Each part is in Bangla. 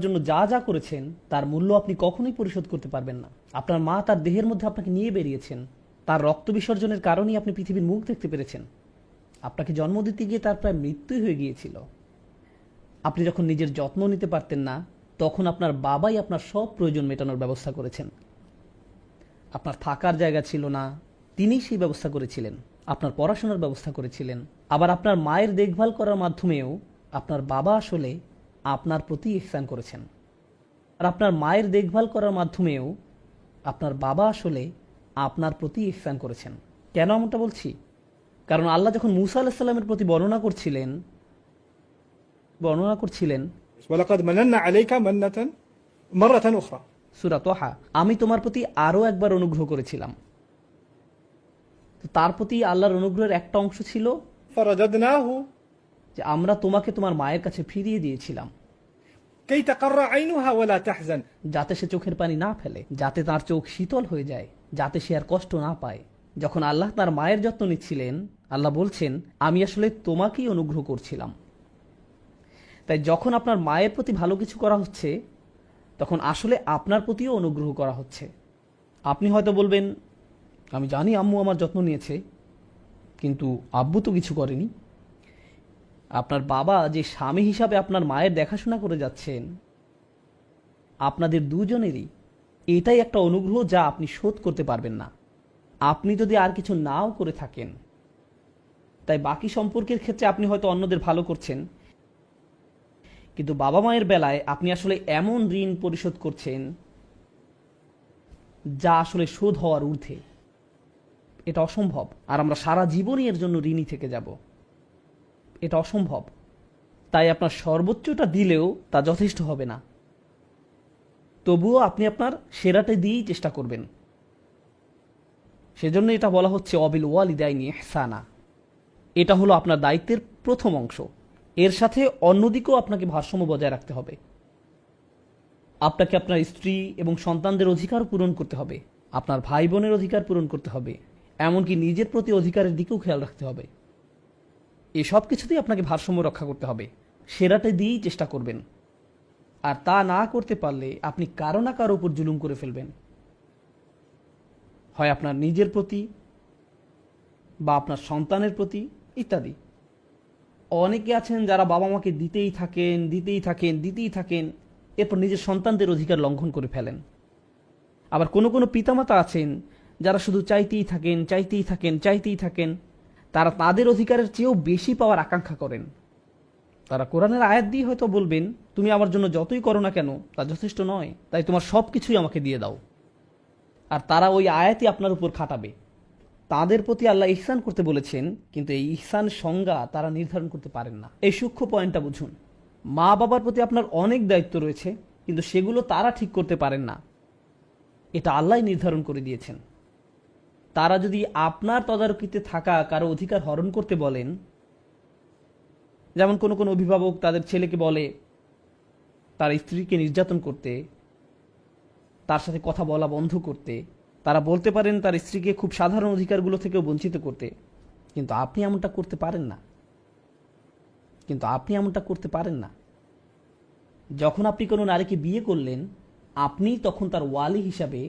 জন্য যা যা করেছেন তার মূল্য আপনি কখনোই পরিশোধ করতে পারবেন না। আপনার মা তার দেহের মধ্যে আপনাকে নিয়ে বেরিয়েছেন, তার রক্ত বিসর্জনের কারণেই আপনি পৃথিবীর মুখ দেখতে পেরেছেন। আপনাকে জন্ম দিতে গিয়ে তার প্রায় মৃত্যুই হয়ে গিয়েছিল। আপনি যখন নিজের যত্ন নিতে পারতেন না, তখন আপনার বাবাই আপনার সব প্রয়োজন মেটানোর ব্যবস্থা করেছেন। আপনার থাকার জায়গা ছিল না, তিনিই সেই ব্যবস্থা করেছিলেন। আপনার পড়াশোনার ব্যবস্থা করেছিলেন। আবার আপনার মায়ের দেখভাল করার মাধ্যমেও আপনার বাবা আসলে আপনার প্রতি ইহসান করেছেন। আর আপনার মায়ের দেখভাল করার মাধ্যমেও আপনার বাবা আসলে আপনার প্রতি ইহসান করেছেন। কেন এমনটা বলছি? কারণ আল্লাহ যখন মূসা আলাইহিস সালামের প্রতি বর্ণনা করছিলেন ওয়ালাকাদ মানান্না আলাইকা মান্নাতান মাররাতান উখরা, সূরা তাহা, আমি তোমার প্রতি আরও একবার অনুগ্রহ করেছিলাম। তো তার প্রতি আল্লাহর অনুগ্রহের একটা অংশ ছিল ফারাদাদনাহু যে আমরা তোমাকে তোমার মায়ের কাছে ফিরিয়ে দিয়েছিলাম, কাই তাকাররা আইনুহা ওয়ালা তাহজান, যাতে সে চোখের পানি না ফেলে, যাতে তার চোখ শীতল হয়ে যায়, যাতে সে আর কষ্ট না পায়। যখন আল্লাহ তার মায়ের যত্ন নিচ্ছিলেন, আল্লাহ বলছেন আমি আসলে তোমাকেই অনুগ্রহ করছিলাম। তাই যখন আপনার মায়ের প্রতি ভালো কিছু করা হচ্ছে, তখন আসলে আপনার প্রতিও অনুগ্রহ করা হচ্ছে। আপনি হয়তো বলবেন আমি জানি আম্মু আমার যত্ন নিয়েছে, কিন্তু আব্বু তো কিছু করেনি। আপনার বাবা যে স্বামী হিসাবে আপনার মায়ের দেখাশোনা করে যাচ্ছেন, আপনাদের দুজনেরই এটাই একটা অনুগ্রহ যা আপনি শোধ করতে পারবেন না, আপনি যদি আর কিছু নাও করে থাকেন। তাই বাকি সম্পর্কের ক্ষেত্রে আপনি হয়তো অন্যদের ভালো করছেন, কিন্তু বাবা মায়ের বেলায় আপনি আসলে এমন ঋণ পরিশোধ করছেন যা আসলে শোধ হওয়ার ঊর্ধ্বে। এটা অসম্ভব। আর আমরা সারা জীবনই এর জন্য ঋণী থেকে যাব। এটা অসম্ভব। তাই আপনার সর্বোচ্চটা দিলেও তা যথেষ্ট হবে না। তবুও আপনি আপনার সেরাটা দিয়েই চেষ্টা করবেন। সেজন্য এটা বলা হচ্ছে অবিল ওয়ালিদাইনি ইহসানা। এটা হলো আপনার দায়িত্বের প্রথম অংশ। এর সাথে অন্যদিকেও আপনাকে ভারসাম্য বজায় রাখতে হবে। আপনাকে আপনার স্ত্রী এবং সন্তানদের অধিকার পূরণ করতে হবে, আপনার ভাই বোনের অধিকার পূরণ করতে হবে, এমনকি নিজের প্রতি অধিকারের দিকেও খেয়াল রাখতে হবে। এসব কিছুতেই আপনাকে ভারসাম্য রক্ষা করতে হবে। সেরাটা দিয়েই চেষ্টা করবেন। আর তা না করতে পারলে আপনি কারো না কারো উপর জুলুম করে ফেলবেন, হয় আপনার নিজের প্রতি বা আপনার সন্তানের প্রতি ইত্যাদি। অনেকে আছেন যারা বাবা মাকে দিতেই থাকেন, এরপর নিজের সন্তানদের অধিকার লঙ্ঘন করে ফেলেন। আবার কোনো কোনো পিতামাতা আছেন যারা শুধু চাইতেই থাকেন, তারা তাদের অধিকারের চেয়েও বেশি পাওয়ার আকাঙ্ক্ষা করেন। তারা কোরআনের আয়াত দিয়ে হয়তো বলবেন তুমি আমার জন্য যতই করো না কেন তা যথেষ্ট নয়, তাই তোমার সব কিছুই আমাকে দিয়ে দাও। আর তারা ওই আয়াতই আপনার উপর খাটাবে। তাদের প্রতি আল্লাহ ইহসান করতে বলেছেন, কিন্তু এই ইহসান সংজ্ঞা তারা নির্ধারণ করতে পারেন না। এই সূক্ষ্ম পয়েন্টটা বুঝুন। মা বাবার প্রতি আপনার অনেক দায়িত্ব রয়েছে, কিন্তু সেগুলো তারা ঠিক করতে পারেন না। এটা আল্লাহ নির্ধারণ করে দিয়েছেন। তারা যদি আপনার তদারকিতে থাকা কারো অধিকার হরণ করতে বলেন, যেমন কোনো কোনো অভিভাবক তাদের ছেলেকে বলে তার স্ত্রীকে নির্যাতন করতে, তার সাথে কথা বলা বন্ধ করতে, তারা বলতে পারেন তার স্ত্রীকে খুব সাধারণ অধিকারগুলো থেকেও বঞ্চিত করতে, কিন্তু আপনি এমনটা করতে পারেন না। যখন আপনি কোনো নারীকে বিয়ে করলেন, আপনি তখন তার ওয়ালি হিসাবে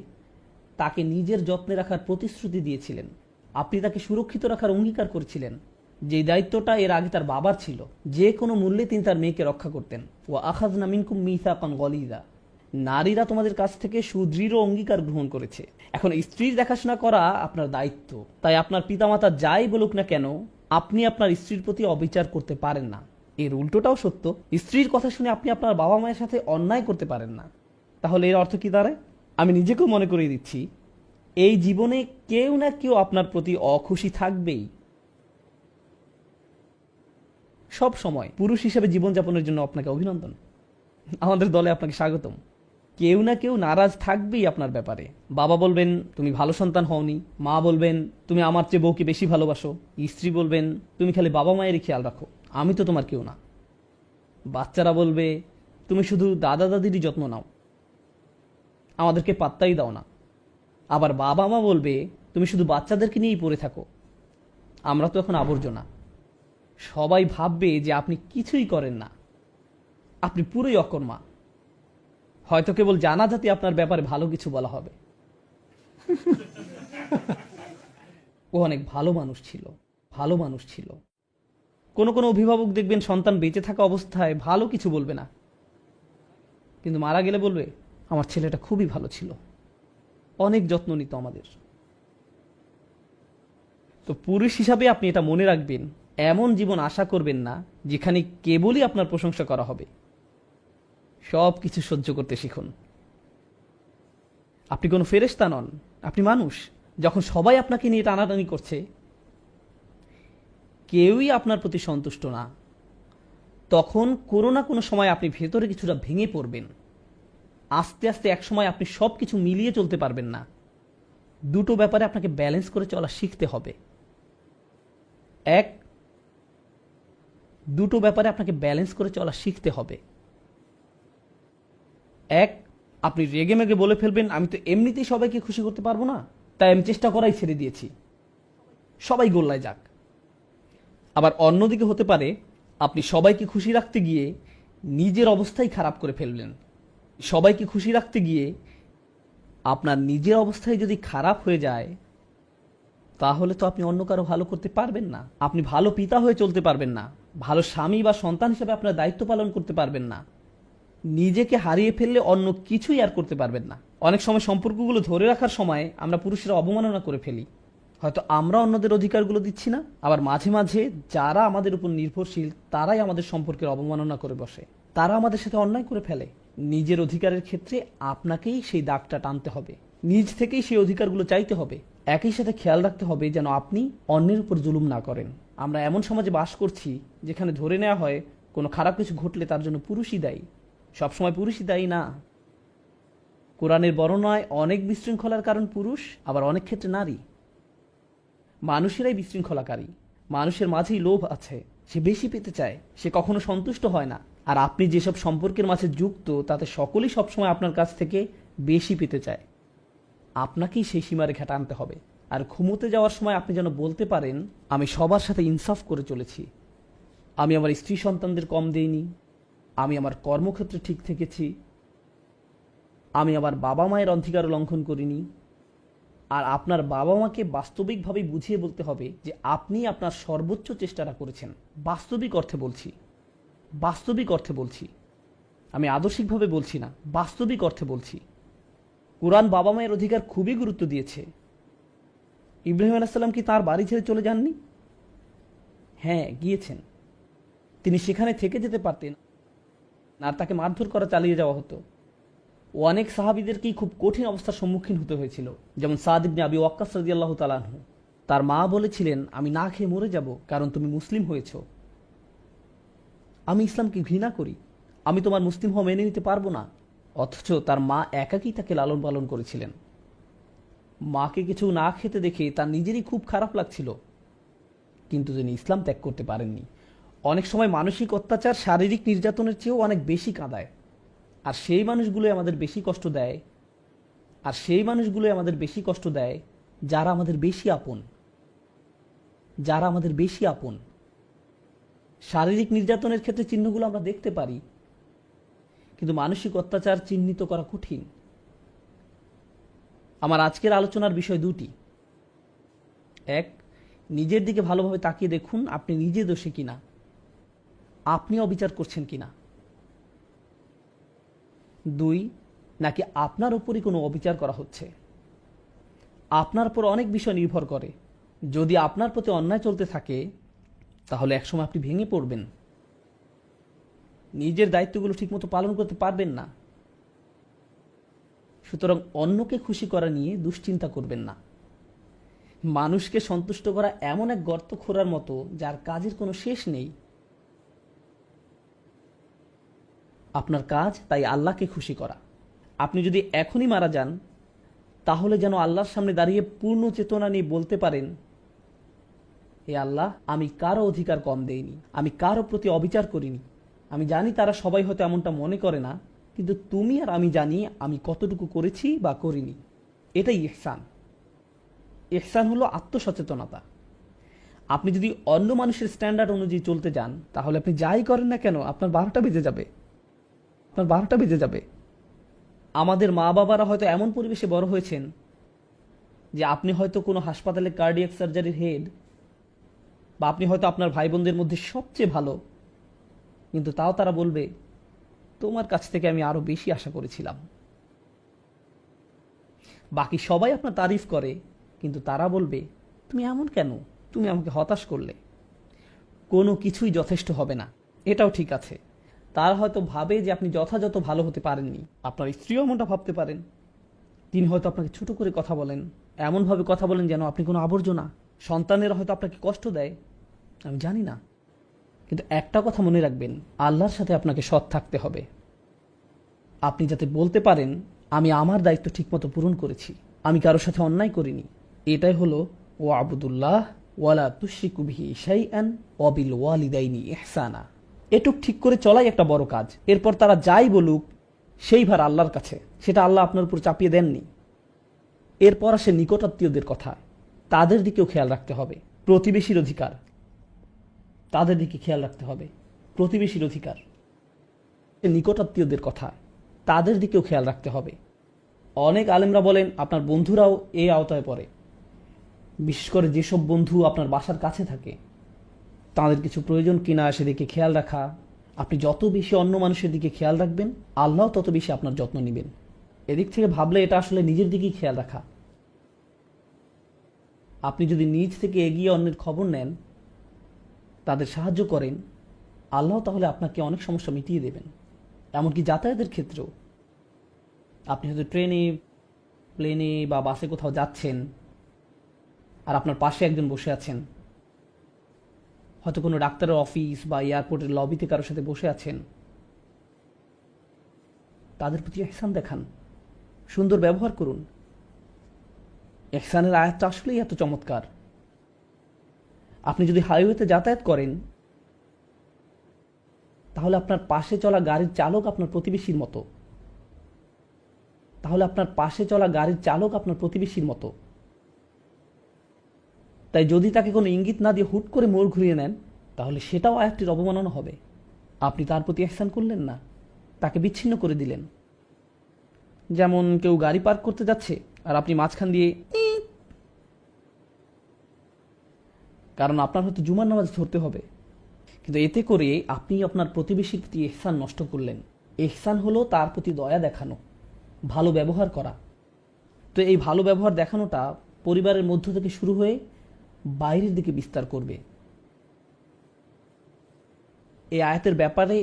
তাকে নিজের যত্নে রাখার প্রতিশ্রুতি দিয়েছিলেন। আপনি তাকে সুরক্ষিত রাখার অঙ্গীকার করেছিলেন, যে দায়িত্বটা এর আগে তার বাবার ছিল। যে কোনো মূল্যে তিনি তার মেয়েকে রক্ষা করতেন। ওয়া আখাযনা মিনকুম মিসাকান গলিযা, নারীরা তোমাদের কাছ থেকে সুদৃঢ় অঙ্গীকার গ্রহণ করেছে। এখন স্ত্রীর দেখাশোনা করা আপনার দায়িত্ব। তাই আপনার পিতামাতা যাই বলুক না কেন, আপনি আপনার স্ত্রীর প্রতি অবিচার করতে পারেন না। এর উল্টোটাও সত্য, স্ত্রীর কথা শুনে আপনি আপনার বাবা মায়ের সাথে অন্যায় করতে পারেন না। তাহলে এর অর্থ কি দাঁড়ায়? আমি নিজেকেও মনে করিয়ে দিচ্ছি, এই জীবনে কেউ না কেউ আপনার প্রতি অখুশি থাকবেই। সব সময় পুরুষ হিসেবে জীবনযাপনের জন্য আপনাকে অভিনন্দন, আমাদের দলে আপনাকে স্বাগতম। কেউ না কেউ নারাজ থাকবেই আপনার ব্যাপারে। বাবা বলবেন তুমি ভালো সন্তান হওনি, মা বলবেন তুমি আমার চেয়ে বউকে বেশি ভালোবাসো, স্ত্রী বলবেন তুমি খালি বাবা মায়েরই খেয়াল রাখো, আমি তো তোমার কেউ না। বাচ্চারা বলবে তুমি শুধু দাদা দাদিরই যত্ন নাও, আমাদেরকে পাত্তাই দাও না। আবার বাবা মা বলবে তুমি শুধু বাচ্চাদেরকে নিয়েই পড়ে থাকো, আমরা তো এখন আবর্জনা। সবাই ভাববে যে আপনি কিছুই করেন না, আপনি পুরোই অকর্মা। হয়তো কেবল জানাজাতি আপনার ব্যাপারে ভালো কিছু বলা হবে। ও অনেক ভালো মানুষ ছিল, ভালো মানুষ ছিল। কোনো কোনো অভিভাবক দেখবেন সন্তান বেঁচে থাকা অবস্থায় ভালো কিছু বলবে না, কিন্তু মারা গেলে বলবে আমার ছেলেটা খুবই ভালো ছিল, অনেক যত্ন নিত আমাদের। তো পুরুষ হিসাবে আপনি এটা মনে রাখবেন, এমন জীবন আশা করবেন না যেখানে কেবলই আপনার প্রশংসা করা হবে। সব কিছু সহ্য করতে শিখুন। আপনি কোনো ফেরেশতা নন, আপনি মানুষ। যখন সবাই আপনাকে নিয়ে টানাটানি করছে, কেউই আপনার প্রতি সন্তুষ্ট না, তখন কোনো না কোনো সময় আপনি ভেতরে কিছুটা ভেঙে পড়বেন। আস্তে আস্তে এক সময় আপনি সব কিছু মিলিয়ে চলতে পারবেন না। দুটো ব্যাপারে আপনাকে ব্যালেন্স করে চলা শিখতে হবে। দুটো ব্যাপারে আপনাকে ব্যালেন্স করে চলা শিখতে হবে। এক, আপনি রেগে মেগে বলে ফেলবেন আমি তো এমনিতেই সবাইকে খুশি করতে পারবো না, তাই আমি চেষ্টা করাই ছেড়ে দিয়েছি, সবাই গোল্লায় যাক। আবার অন্যদিকে হতে পারে আপনি সবাইকে খুশি রাখতে গিয়ে নিজের অবস্থাই খারাপ করে ফেললেন। সবাইকে খুশি রাখতে গিয়ে আপনার নিজের অবস্থায় যদি খারাপ হয়ে যায়, তাহলে তো আপনি অন্য কারো ভালো করতে পারবেন না। আপনি ভালো পিতা হয়ে চলতে পারবেন না, ভালো স্বামী বা সন্তান হিসেবে আপনার দায়িত্ব পালন করতে পারবেন না। নিজেকে হারিয়ে ফেললে অন্য কিছুই আর করতে পারবেন না। অনেক সময় সম্পর্কগুলো ধরে রাখার সময় আমরা পুরুষরা অবমাননা করে ফেলি। হয়তো আমরা অন্যদের অধিকারগুলো দিচ্ছি না, আবার মাঝে মাঝে যারা আমাদের উপর নির্ভরশীল তারাই আমাদের সম্পর্কের অবমাননা করে বসে, তারা আমাদের সাথে অন্যায় করে ফেলে। নিজের অধিকারের ক্ষেত্রে আপনাকেই সেই দাগটা টানতে হবে, নিজ থেকেই সেই অধিকারগুলো চাইতে হবে। একই সাথে খেয়াল রাখতে হবে যেন আপনি অন্যের উপর জুলুম না করেন। আমরা এমন সমাজে বাস করছি যেখানে ধরে নেওয়া হয় কোনো খারাপ কিছু ঘটলে তার জন্য পুরুষই দায়ী। সবসময় পুরুষই দায়ী না। কোরআনের বর্ণনায় অনেক বিশৃঙ্খলার কারণ পুরুষ, আবার অনেক ক্ষেত্রে নারী। মানুষেরাই বিশৃঙ্খলাকারী। মানুষের মাঝেই লোভ আছে, সে বেশি পেতে চায়, সে কখনো সন্তুষ্ট হয় না। আর আপনি যেসব সম্পর্কের মাঝে যুক্ত তাতে সকলেই সবসময় আপনার কাছ থেকে বেশি পেতে চায়। আপনাকেই সেই সীমারেখা টানতে হবে। আর ঘুমোতে যাওয়ার সময় আপনি যেন বলতে পারেন আমি সবার সাথে ইনসাফ করে চলেছি, আমি আমার স্ত্রী সন্তানদের কম দেইনি, আমি আমার কর্মক্ষেত্রে ঠিক থেকেছি, আমি আমার বাবা মায়ের অধিকার লঙ্ঘন করিনি। আর আপনার বাবা মাকে বাস্তবিকভাবে বুঝিয়ে বলতে হবে যে আপনি আপনার সর্বোচ্চ চেষ্টাটা করেছেন। বাস্তবিক অর্থে বলছি, বাস্তবিক অর্থে বলছি, আমি আদর্শিকভাবে বলছি না, বাস্তবিক অর্থে বলছি। কুরআন বাবা মায়ের অধিকার খুবই গুরুত্ব দিয়েছে। ইব্রাহিম আলাইহিস সালাম কি তার বাড়ি ছেড়ে চলে যাননি? হ্যাঁ, গিয়েছেন। তিনি সেখানে থেকে যেতে পারতেন, আর তাকে মারধর করা চালিয়ে যাওয়া হতো। অনেক সাহাবীদেরকেই খুব কঠিন অবস্থার সম্মুখীন হতে হয়েছিল, যেমন সাদ ইবনে আবি ওয়াক্কাস রাদিয়াল্লাহু তাআলা আনহু। তার মা বলেছিলেন আমি না খেয়ে মরে যাব কারণ তুমি মুসলিম হয়েছো। আমি ইসলামকে ঘৃণা করি, আমি তোমার মুসলিম হওয়া মেনে নিতে পারবো না। অথচ তার মা একাকী তাকে লালন পালন করেছিলেন। মাকে কিছু না খেতে দেখে তার নিজেরই খুব খারাপ লাগছিল, কিন্তু তিনি ইসলাম ত্যাগ করতে পারেননি। অনেক সময় মানসিক অত্যাচার শারীরিক নির্যাতনের চেয়েও অনেক বেশি কাঁদায়। আর সেই মানুষগুলোই আমাদের বেশি কষ্ট দেয়, আর সেই মানুষগুলোই আমাদের বেশি কষ্ট দেয় যারা আমাদের বেশি আপন, যারা আমাদের বেশি আপন। শারীরিক নির্যাতনের ক্ষেত্রে চিহ্নগুলো আমরা দেখতে পারি, কিন্তু মানসিক অত্যাচার চিহ্নিত করা কঠিন। আমার আজকের আলোচনার বিষয় দুটি। এক, নিজের দিকে ভালোভাবে তাকিয়ে দেখুন আপনি নিজে দোষী কিনা, আপনি অবিচার করছেন কিনা। দুই, নাকি আপনার উপরই কোনো অবিচার করা হচ্ছে। আপনার উপর অনেক বিষয় নির্ভর করে। যদি আপনার প্রতি অন্যায় চলতে থাকে তাহলে একসময় আপনি ভেঙে পড়বেন, নিজের দায়িত্বগুলো ঠিকমতো পালন করতে পারবেন না। সুতরাং অন্যকে খুশি করা নিয়ে দুশ্চিন্তা করবেন না। মানুষকে সন্তুষ্ট করা এমন এক গর্ত খোঁড়ার মতো যার কাজের কোনো শেষ নেই। আপনার কাজ তাই আল্লাহকে খুশি করা। আপনি যদি এখনই মারা যান তাহলে যেন আল্লাহর সামনে দাঁড়িয়ে পূর্ণ চেতনা নিয়ে বলতে পারেন হে আল্লাহ, আমি কারো অধিকার কম দেইনি, আমি কারো প্রতি অবিচার করিনি। আমি জানি তারা সবাই হয়তো এমনটা মনে করে না, কিন্তু তুমি আর আমি জানি আমি কতটুকু করেছি বা করিনি। এটাই ইহসান। ইহসান হলো আত্মসচেতনতা। আপনি যদি অন্য মানুষের স্ট্যান্ডার্ড অনুযায়ী চলতে যান তাহলে আপনি যাই করেন না কেন আপনার 12টা বেজে যাবে, আপনার 12টা বেজে যাবে। আমাদের মা বাবারা হয়তো এমন পরিবেশে বড় হয়েছেন যে আপনি হয়তো কোনো হাসপাতালে কার্ডিয়াক সার্জারির হেড, বা আপনি হয়তো আপনার ভাই বোনদের মধ্যে সবচেয়ে ভালো, কিন্তু তাও তারা বলবে তোমার কাছ থেকে আমি আরো বেশি আশা করেছিলাম। বাকি সবাই আপনার তারিফ করে, কিন্তু তারা বলবে তুমি এমন কেন, তুমি আমাকে হতাশ করলে, কোনো কিছুই যথেষ্ট হবে না। এটাও ঠিক আছে, তারা হয়তো ভাবে যে আপনি যথাযথ ভালো হতে পারেননি। আপনার স্ত্রীও এমনটা ভাবতে পারেন। তিনি হয়তো আপনাকে ছোট করে কথা বলেন, এমনভাবে কথা বলেন যেন আপনি কোনো আবর্জনা। সন্তানেরা হয়তো আপনাকে কষ্ট দেয়, আমি জানি না, কিন্তু একটা কথা মনে রাখবেন, আল্লাহর সাথে আপনাকে সৎ থাকতে হবে। আপনি যাতে বলতে পারেন আমি আমার দায়িত্ব ঠিকমতো পূরণ করেছি, আমি কারোর সাথে অন্যায় করিনি। এটাই হলো ও আবুদুল্লাহ ওয়ালা তুশরিকু বিহি শাইআন ওয়া বিল ওয়ালিদাইনি ইহসানা। এটুক ঠিক করে চলাই একটা বড় কাজ। এরপর তারা যাই বলুক সেই ভার আল্লাহর কাছে, সেটা আল্লাহ আপনার উপর চাপিয়ে দেননি। এরপর আসে নিকটাত্মীয়দের কথা, তাদের দিকেও খেয়াল রাখতে হবে। প্রতিবেশীর অধিকার, তাদের দিকে খেয়াল রাখতে হবে। প্রতিবেশীর অধিকার, নিকটাত্মীয়দের কথা, তাদের দিকেও খেয়াল রাখতে হবে। অনেক আলেমরা বলেন আপনার বন্ধুরাও এই আওতায় পড়ে, বিশেষ করে যেসব বন্ধু আপনার বাসার কাছে থাকে, তাদের কিছু প্রয়োজন কিনা সেদিকে খেয়াল রাখা। আপনি যত বেশি অন্য মানুষের দিকে খেয়াল রাখবেন, আল্লাহ তত বেশি আপনার যত্ন নেবেন। এদিক থেকে ভাবলে এটা আসলে নিজের দিকেই খেয়াল রাখা। আপনি যদি নিজ থেকে এগিয়ে অন্যের খবর নেন, তাদের সাহায্য করেন, আল্লাহ তাহলে আপনাকে অনেক সমস্যা মিটিয়ে দেবেন। এমনকি যাতায়াতের ক্ষেত্রেও, আপনি হয়তো ট্রেনে, প্লেনে বা বাসে কোথাও যাচ্ছেন, আর আপনার পাশে একজন বসে আছেন, হয়তো কোনো ডাক্তারের অফিস বা এয়ারপোর্টের লবিতে কারোর সাথে বসে আছেন, তাদের প্রতি ইহসান দেখান, সুন্দর ব্যবহার করুন। ইহসানের আয়াতটা আসলেই এত চমৎকার। আপনি যদি হাইওয়েতে যাতায়াত করেন, তাহলে আপনার পাশে চলা গাড়ির চালক আপনার প্রতিবেশীর মতো। তাই যদি তাকে কোনো ইঙ্গিত না দিয়ে হুট করে মোড় ঘুরিয়ে নেন, তাহলে সেটাও আয়াতটির অবমাননা হবে। আপনি তার প্রতি ইহসান করলেন না, তাকে বিচ্ছিন্ন করে দিলেন। যেমন কেউ গাড়ি পার্ক করতে যাচ্ছে আর আপনি মাঝখান দিয়ে, কারণ আপনার হয়তো জুমার নামাজ ধরতে হবে, কিন্তু এতে করে আপনি আপনার প্রতিবেশীর প্রতি ইহসান নষ্ট করলেন। ইহসান হলো তার প্রতি দয়া দেখানো, ভালো ব্যবহার করা। তো এই ভালো ব্যবহার দেখানোটা পরিবারের মধ্য থেকে শুরু হয়ে বাইরের দিকে বিস্তার করবে। এই আয়াতের ব্যাপারে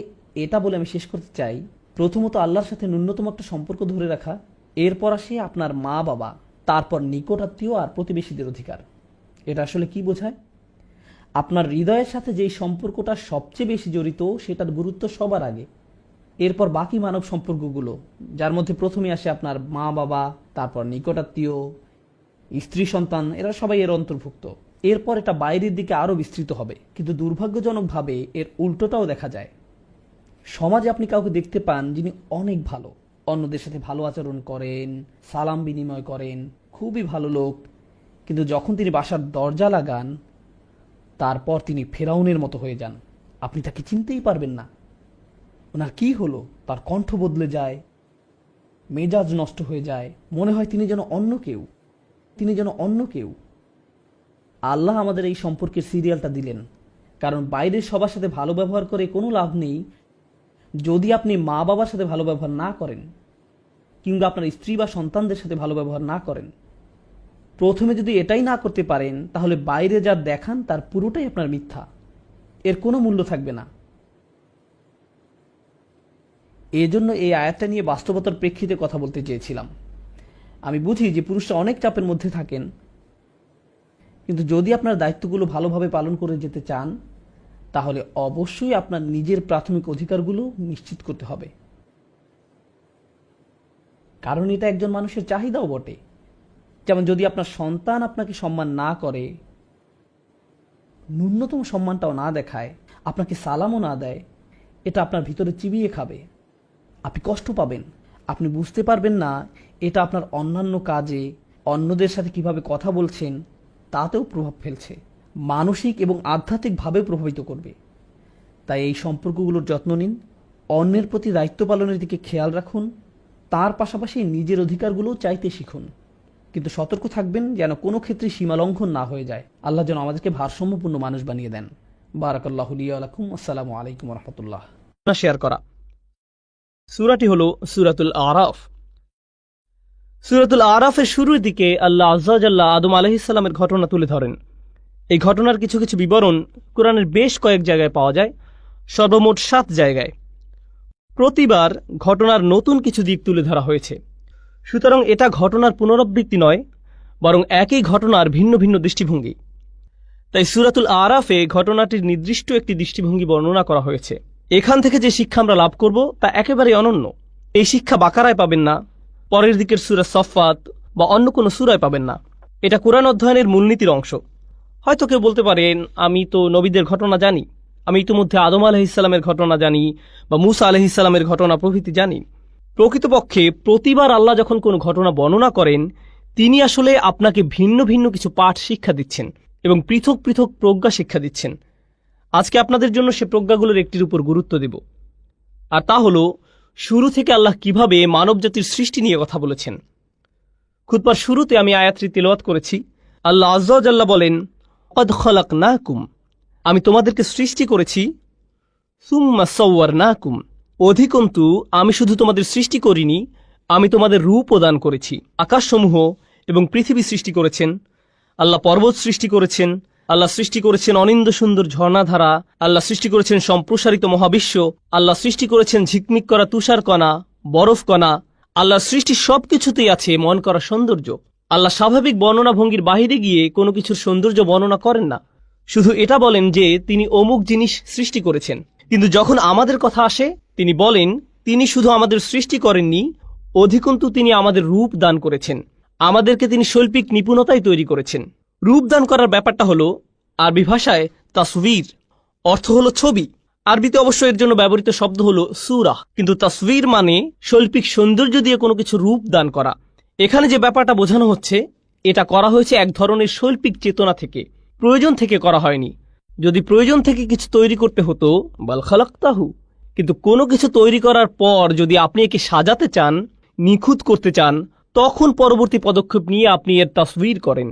এটা বলে আমি শেষ করতে চাই, প্রথমত আল্লাহর সাথে ন্যূনতম একটা সম্পর্ক ধরে রাখা, এরপর আসে আপনার মা বাবা, তারপর নিকটাত্মীয় আর প্রতিবেশীদের অধিকার। এটা আসলে কি বোঝায়? আপনার হৃদয়ের সাথে যেই সম্পর্কটা সবচেয়ে বেশি জড়িত, সেটার গুরুত্ব সবার আগে, এরপর বাকি মানব সম্পর্কগুলো, যার মধ্যে প্রথমে আসে আপনার মা বাবা, তারপর নিকটাত্মীয়, স্ত্রী সন্তান, এরা সবাই এর অন্তর্ভুক্ত। এরপর এটা বাইরের দিকে আরো বিস্তৃত হবে। কিন্তু দুর্ভাগ্যজনকভাবে এর উল্টোটাও দেখা যায়। সমাজে আপনি কাউকে দেখতে পান যিনি অনেক ভালো, অন্যদের সাথে ভালো আচরণ করেন, সালাম বিনিময় করেন, খুবই ভালো লোক, কিন্তু যখন তিনি বাসার দরজা লাগান, তারপর তিনি ফেরাউনের মতো হয়ে যান। আপনি তাকে চিনতেই পারবেন না। ওনার কি হলো? তার কণ্ঠ বদলে যায়, মেজাজ নষ্ট হয়ে যায়, মনে হয় তিনি যেন অন্য কেউ। আল্লাহ আমাদের এই সম্পর্কের সিরিয়ালটা দিলেন, কারণ বাইরের সবার সাথে ভালো ব্যবহার করে কোনো লাভ নেই যদি আপনি মা বাবার সাথে ভালো ব্যবহার না করেন, কিংবা আপনার স্ত্রী বা সন্তানদের সাথে ভালো ব্যবহার না করেন। প্রথমে যদি এটাই না করতে পারেন, তাহলে বাইরে যা দেখান তার পুরোটাই আপনার মিথ্যা, এর কোনো মূল্য থাকবে না। এজন্য এই আয়াতটা নিয়ে বাস্তবতার প্রেক্ষিতে কথা বলতে চেয়েছিলাম। আমি বুঝি যে পুরুষরা অনেক চাপের মধ্যে থাকেন, কিন্তু যদি আপনার দায়িত্বগুলো ভালোভাবে পালন করে যেতে চান, তাহলে অবশ্যই আপনার নিজের প্রাথমিক অধিকারগুলো নিশ্চিত করতে হবে। কারণ এটা একজন মানুষের চাহিদাও বটে। যেমন যদি আপনার সন্তান আপনাকে সম্মান না করে, ন্যূনতম সম্মানটাও না দেখায়, আপনাকে সালামও না দেয়, এটা আপনার ভিতরে চিবিয়ে খাবে। আপনি কষ্ট পাবেন, আপনি বুঝতে পারবেন না এটা আপনার অন্যান্য কাজে, অন্যদের সাথে কিভাবে কথা বলছেন তাতেও প্রভাব ফেলছে, মানসিক এবং আধ্যাত্মিকভাবে প্রভাবিত করবে। তাই এই সম্পর্কগুলোর যত্ন নিন, অন্যের প্রতি দায়িত্ব পালনের দিকে খেয়াল রাখুন, তার পাশাপাশি নিজের অধিকারগুলোও চাইতে শিখুন, কিন্তু সতর্ক থাকবেন যেন কোনো ক্ষেত্রে সীমালঙ্ঘন না হয়ে যায়। আল্লাহ যেন আমাদেরকে ভারসাম্যপূর্ণ মানুষ বানিয়ে দেন। বারাকাল্লাহু লি ওয়া লাকুম। আসসালামু আলাইকুম ওয়া রাহমাতুল্লাহ। শেয়ার করা সূরাটি হলো সূরাতুল আরাফ। সূরাতুল আরাফের শুরুর দিকে আল্লাহ আযজা ওয়া জাল্লা আদম আলাইহিস সালামের ঘটনা তুলে ধরেন। এই ঘটনার কিছু কিছু বিবরণ কোরআনের বেশ কয়েক জায়গায় পাওয়া যায়, সর্বমোট 7 জায়গায়। প্রতিবার ঘটনার নতুন কিছু দিক তুলে ধরা হয়েছে। সুতরাং এটা ঘটনার পুনরাবৃত্তি নয়, বরং একই ঘটনার ভিন্ন ভিন্ন দৃষ্টিভঙ্গি। তাই সূরাতুল আরাফে ঘটনাটির নির্দিষ্ট একটি দৃষ্টিভঙ্গি বর্ণনা করা হয়েছে। এখান থেকে যে শিক্ষা আমরা লাভ করব তা একেবারে অনন্য। এই শিক্ষা বাকারায় পাবেন না, পরের দিকের সূরা সফফাত বা অন্য কোনো সূরায় পাবেন না। এটা কোরআন অধ্যয়নের মূলনীতির অংশ। হয়তো কেউ বলতে পারেন, আমি তো নবীদের ঘটনা জানি, আমি ইতিমধ্যে আদম আলাইহিস সালামের ঘটনা জানি বা মূসা আলাইহিস সালামের ঘটনা প্রভৃতি জানি। প্রকৃতপক্ষে প্রতিবার আল্লাহ যখন কোনো ঘটনা বর্ণনা করেন, তিনি আসলে আপনাকে ভিন্ন ভিন্ন কিছু পাঠ শিক্ষা দিচ্ছেন এবং পৃথক পৃথক প্রজ্ঞা শিক্ষা দিচ্ছেন। আজকে আপনাদের জন্য সে প্রজ্ঞাগুলোর একটির উপর গুরুত্ব দেব, আর তা হল শুরু থেকে আল্লাহ কিভাবে মানবজাতির সৃষ্টি নিয়ে কথা বলেছেন। খুতবার শুরুতে আমি আয়াতটি তেলাওয়াত করেছি। আল্লাহ আযজা ওয়া জাল্লা বলেন, ক্বাদ খালাকনাকুম, আমি তোমাদেরকে সৃষ্টি করেছি, সুম্মা সাওয়ারনাকুম, অধিকন্তু আমি শুধু তোমাদের সৃষ্টি করিনি, আমি তোমাদের রূপ প্রদান করেছি। আকাশসমূহ এবং পৃথিবী সৃষ্টি করেছেন, আল্লাহ পর্বত সৃষ্টি করেছেন, আল্লাহ সৃষ্টি করেছেন অনিন্দ সুন্দর ঝর্ণাধারা, আল্লাহ সৃষ্টি করেছেন সম্প্রসারিত মহাবিশ্ব, আল্লাহ সৃষ্টি করেছেন ঝিকমিক করা তুষারকণা, বরফকণা। আল্লাহর সৃষ্টি সবকিছুতেই আছে মন করা সৌন্দর্য। আল্লাহ স্বাভাবিক বর্ণনা ভঙ্গির বাহিরে গিয়ে কোনো কিছুর সৌন্দর্য বর্ণনা করেন না, শুধু এটা বলেন যে তিনি অমুক জিনিস সৃষ্টি করেছেন। কিন্তু যখন আমাদের কথা আসে, তিনি বলেন তিনি শুধু আমাদের সৃষ্টি করেননি, অধিকন্তু তিনি আমাদের রূপ দান করেছেন, আমাদেরকে তিনি শৈল্পিক নিপুণতায় তৈরি করেছেন। রূপ দান করার ব্যাপারটা হলো আরবি ভাষায় তাসভির, অর্থ হলো ছবি। আরবিতে অবশ্য এর জন্য ব্যবহৃত শব্দ হলো সূরা, কিন্তু তাসভির মানে শৈল্পিক সৌন্দর্য দিয়ে কোনো কিছু রূপ দান করা। এখানে যে ব্যাপারটা বোঝানো হচ্ছে, এটা করা হয়েছে এক ধরনের শৈল্পিক চেতনা থেকে, প্রয়োজন থেকে করা হয়নি। যদি প্রয়োজন থেকে কিছু তৈরি করতে হতো, বাল খালাকতাহু, কিন্তু কোনো কিছু তৈরি করার পর যদি আপনি একে সাজাতে চান, নিখুঁত করতে চান, তখন পরবর্তী পদক্ষেপ নিয়ে আপনি এর তাসভির করেন,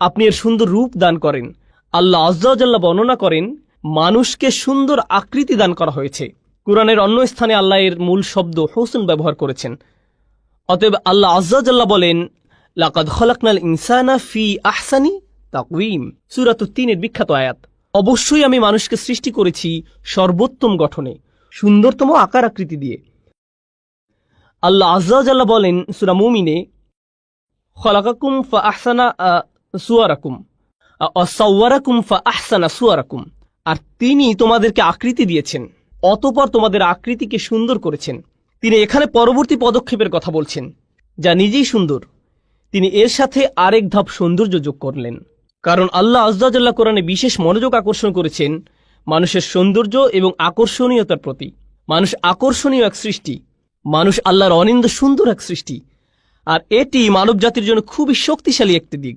আপনি এর সুন্দর রূপ দান করেন। আল্লাহ আযজা ওয়া জাল্লা বর্ণনা করেন, মানুষকে সুন্দর আকৃতি দান করা হয়েছে। কুরআনের অন্য স্থানে আল্লাহ এর মূল শব্দ হুসন ব্যবহার করেছেন। অতএব আল্লাহ আযজা ওয়া জাল্লা বলেন, লাকাদ খালাকনাল ইনসানা ফি আহসানি তাকওয়িম, সূরা ৩ এর বিখ্যাত আয়াত। অবশ্যই আমি মানুষকে সৃষ্টি করেছি সর্বোত্তম গঠনে, সুন্দরতম আকার আকৃতি দিয়ে। আল্লাহ আযজা ওয়া জাল্লা বলেন সূরা মুমিনে, খালাকাকুম ফা আহসানা সুওয়ারাকুম সাওয়ারাকুম ফা আহসানা সুওয়ারাকুম, আর তিনি তোমাদেরকে আকৃতি দিয়েছেন, অতঃপর তোমাদের আকৃতিকে সুন্দর করেছেন। তিনি এখানে পরবর্তী পদক্ষেপের কথা বলছেন, যা নিজেই সুন্দর। তিনি এর সাথে আরেক ধাপ সৌন্দর্য যোগ করলেন, কারণ আল্লাহ আযজা ওয়া জাল্লা কোরআনে বিশেষ মনোযোগ আকর্ষণ করেছেন মানুষের সৌন্দর্য এবং আকর্ষণীয়তার প্রতি। মানুষ আকর্ষণীয় এক সৃষ্টি, মানুষ আল্লাহর অনিন্দ সুন্দর এক সৃষ্টি, আর এটি মানব জাতির জন্য খুবই শক্তিশালী একটি দিক।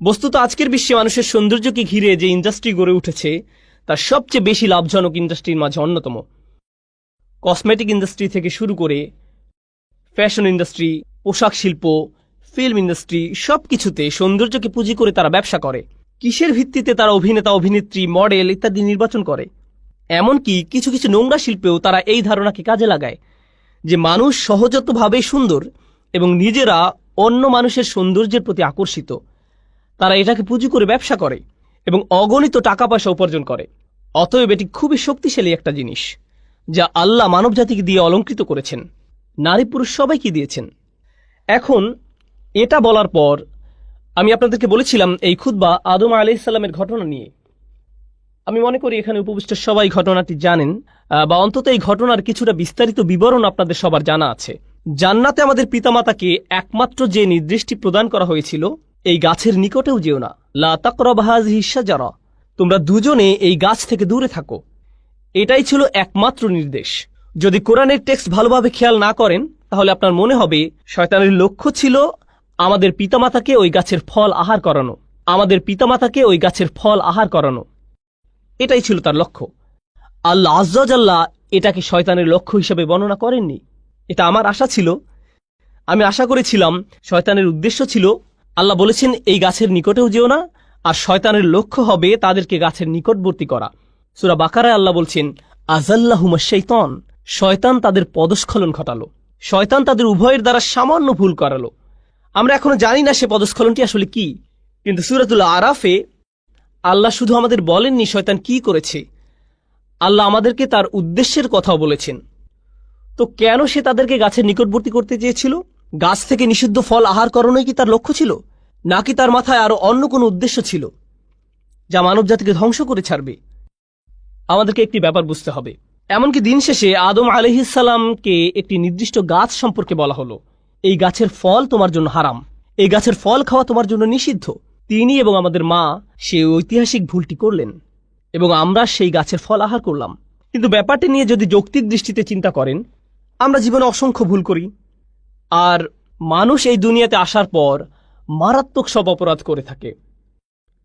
বস্তুত আজকের বিশ্বে মানুষের সৌন্দর্যকে ঘিরে যে ইন্ডাস্ট্রি গড়ে উঠেছে, তার সবচেয়ে বেশি লাভজনক ইন্ডাস্ট্রির মাঝে অন্যতম। কসমেটিক ইন্ডাস্ট্রি থেকে শুরু করে ফ্যাশন ইন্ডাস্ট্রি, পোশাক শিল্প, ফিল্ম ইন্ডাস্ট্রি, সবকিছুতে সৌন্দর্যকে পুঁজি করে তারা ব্যবসা করে। কিসের ভিত্তিতে তারা অভিনেতা, অভিনেত্রী, মডেল ইত্যাদি নির্বাচন করে? এমনকি কিছু কিছু নোংরা শিল্পেও তারা এই ধারণাকে কাজে লাগায় যে মানুষ সহজাতভাবেই সুন্দর এবং নিজেরা অন্য মানুষের সৌন্দর্যের প্রতি আকর্ষিত। তারা এটাকে পুঁজি করে ব্যবসা করে এবং অগণিত টাকা পয়সা উপার্জন করে। অতএব এটি খুবই শক্তিশালী একটা জিনিস, যা আল্লাহ মানব জাতিকে দিয়ে অলঙ্কৃত করেছেন, নারী পুরুষ সবাইকে দিয়েছেন। এখন এটা বলার পর আমি আপনাদেরকে বলেছিলাম এই খুতবা আদম আলাইহিস সালামের ঘটনা নিয়ে। আমি মনে করি এখানে উপবিষ্ট সবাই ঘটনাটি জানেন, বা অন্তত এই ঘটনার কিছুটা বিস্তারিত বিবরণ আপনাদের সবার জানা আছে। জান্নাতে আমাদের পিতামাতাকে একমাত্র যে নির্দেশটি প্রদান করা হয়েছিল, এই গাছের নিকটেও যেও না, লা তাকরাবু হাযিহি শাজারা, তোমরা দুজনে এই গাছ থেকে দূরে থাকো। এটাই ছিল একমাত্র নির্দেশ। যদি কোরআনের টেক্সট ভালোভাবে খেয়াল না করেন, তাহলে আপনার মনে হবে শয়তানের লক্ষ্য ছিল আমাদের পিতামাতাকে ওই গাছের ফল আহার করানো, আমাদের পিতামাতাকে ওই গাছের ফল আহার করানো, এটাই ছিল তার লক্ষ্য। আল্লাহ আযজা ওয়া জাল্লা এটাকে শয়তানের লক্ষ্য হিসেবে বর্ণনা করেননি। এটা আমার আশা ছিল আমি আশা করেছিলাম শয়তানের উদ্দেশ্য ছিল, আল্লাহ বলেছেন এই গাছের নিকটেও যেও না, আর শয়তানের লক্ষ্য হবে তাদেরকে গাছের নিকটবর্তী করা। সূরা বাকারায় আল্লাহ বলছেন, আযাল্লাহুমা শাইতান, শয়তান তাদের পদস্খলন ঘটালো, শয়তান তাদের উভয়ের দ্বারা সামান্য ভুল করালো। আমরা এখনো জানি না সে পদস্খলনটি আসলে কি, কিন্তু সূরাতুল আরাফে আল্লাহ শুধু আমাদের বলেননি শয়তান কি করেছে, আল্লাহ আমাদেরকে তার উদ্দেশ্যের কথাও বলেছেন। তো কেন সে তাদেরকে গাছের নিকটবর্তী করতে চেয়েছিল? গাছ থেকে নিষিদ্ধ ফল আহার করানোই কি তার লক্ষ্য ছিল, নাকি তার মাথায় আরো অন্য কোনো উদ্দেশ্য ছিল যা মানব জাতিকে ধ্বংস করে ছাড়বে? আমাদেরকে একটি ব্যাপার বুঝতে হবে। এমনকি দিন শেষে আদম আলাইহিসসালামকে একটি নির্দিষ্ট গাছ সম্পর্কে বলা হলো, এই গাছের ফল তোমার জন্য হারাম, এই গাছের ফল খাওয়া তোমার জন্য নিষিদ্ধ। তিনি এবং আমাদের মা সেই ঐতিহাসিক ভুলটি করলেন এবং আমরা সেই গাছের ফল আহার করলাম। কিন্তু ব্যাপারটি নিয়ে যদি যৌক্তিক দৃষ্টিতে চিন্তা করেন, আমরা জীবনে অসংখ্য ভুল করি, আর মানুষ এই দুনিয়াতে আসার পর মারাত্মক সব অপরাধ করে থাকে।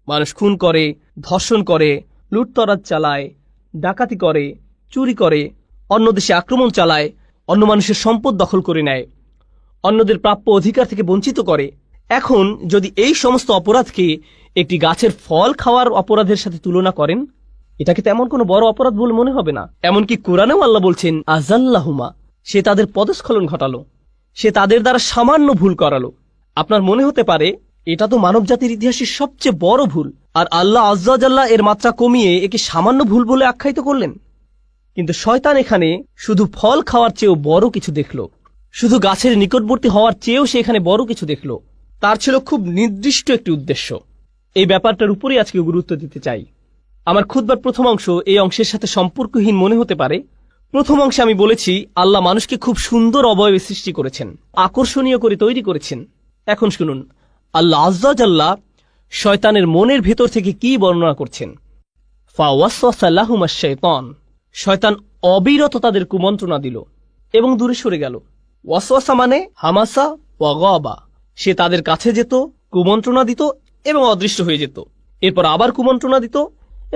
মানুষ খুন করে, ধর্ষণ করে, লুটতরাজ চালায়, ডাকাতি করে, চুরি করে, অন্য দেশে আক্রমণ চালায়, অন্য মানুষের সম্পদ দখল করে নেয়, অন্যদের প্রাপ্য অধিকার থেকে বঞ্চিত করে। এখন যদি এই সমস্ত অপরাধকে একটি গাছের ফল খাওয়ার অপরাধের সাথে তুলনা করেন, এটাকে তেমন কোনো বড় অপরাধ বলে মনে হবে না। এমনকি কোরআনেও আল্লাহ বলছেন, আযাল্লাহুমা, সে তাদের পদস্খলন ঘটালো, সে তাদের দ্বারা সামান্য ভুল করালো। আপনার মনে হতে পারে এটা তো মানবজাতির ইতিহাসের সবচেয়ে বড় ভুল, আর আল্লাহ আয্যা ওয়া জাল্লা এর মাত্রা কমিয়ে একে সামান্য ভুল বলে আখ্যায়িত করলেন। কিন্তু শয়তান এখানে শুধু ফল খাওয়ার চেয়েও বড় কিছু দেখল, শুধু গাছের নিকটবর্তী হওয়ার চেয়েও সে এখানে বড় কিছু দেখল। তার ছিল খুব নির্দিষ্ট একটি উদ্দেশ্য। এই ব্যাপারটার উপরই আজকে গুরুত্ব দিতে চাই। আমার খুতবার প্রথম অংশ এই অংশের সাথে সম্পর্কহীন মনে হতে পারে। প্রথম অংশে আমি বলেছি আল্লাহ মানুষকে খুব সুন্দর অবয়বে সৃষ্টি করেছেন, আকর্ষণীয় করে তৈরি করেছেন। এখন শুনুন আল্লাহ আয্যা ওয়া জাল্লা শয়তানের মনের ভেতর থেকে কি বর্ণনা করছেন। ফাওয়াসওয়াসা লাহুমাশ শাইতান, শয়তান অবিরত তাদের কুমন্ত্রণা দিল এবং দূরে সরে গেল। ওয়াসওয়াসা মানে হামাসা ওয়া গাবা, সে তাদের কাছে যেত, কুমন্ত্রণা দিত এবং অদৃশ্য হয়ে যেত, এরপর আবার কুমন্ত্রণা দিত